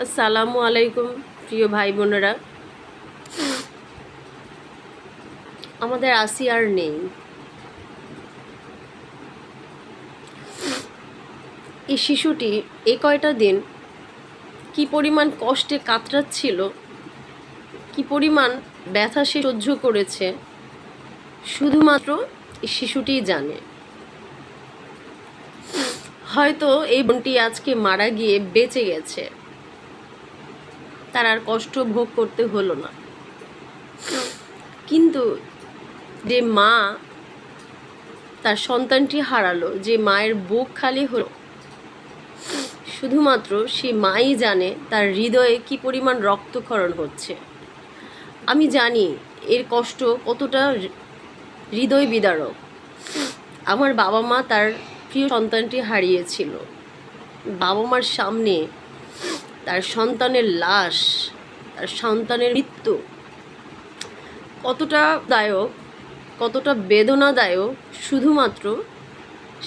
আসসালামু আলাইকুম প্রিয় ভাই বোনেরা। আমাদের আসি আর নেই। এই শিশুটি এই কয়টা দিন কি পরিমাণ কষ্টে কাতরাচ্ছিল, কি পরিমাণ ব্যথা সে সহ্য করেছে, শুধুমাত্র এই শিশুটিই জানে। হয়তো এই বোনটি আজকে মারা গিয়ে বেঁচে গেছে, তার আর কষ্ট ভোগ করতে হলো না। কিন্তু যে মা তার সন্তানটি হারালো, যে মায়ের বুক খালি হলো, শুধুমাত্র সেই মাই জানে তার হৃদয়ে কি পরিমাণ রক্তক্ষরণ হচ্ছে। আমি জানি এর কষ্ট কতটা হৃদয় বিদারক। আমার বাবা মা তার প্রিয় সন্তানটি হারিয়েছিল। বাবা মার সামনে তার সন্তানের লাশ, তার সন্তানের মৃত্যু কতটা দায়ক, কতটা বেদনাদায়ক শুধুমাত্র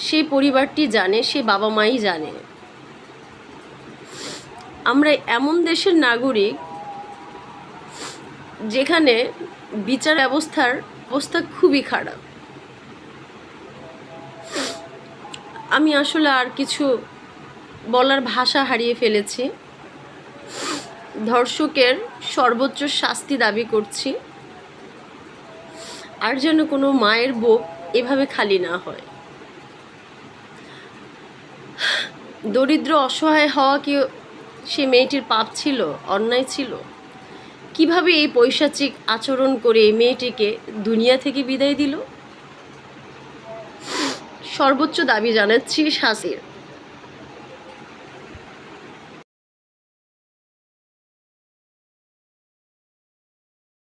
সেই পরিবারটি জানে, সে বাবা মাই জানে। আমরা এমন দেশের নাগরিক যেখানে বিচার ব্যবস্থার অবস্থা খুবই খারাপ। আমি আসলে আর কিছু বলার ভাষা হারিয়ে ফেলেছি। ধর্ষকের সর্বোচ্চ শাস্তি দাবি করছি, আর যেন কোনো মায়ের বুক এভাবে খালি না হয়। দরিদ্র অসহায় হওয়া কি সে মেয়েটির পাপ ছিল, অন্যায় ছিল? কিভাবে এই পৈশাচিক আচরণ করে এই মেয়েটিকে দুনিয়া থেকে বিদায় দিল? সর্বোচ্চ দাবি জানাচ্ছি শাস্তির।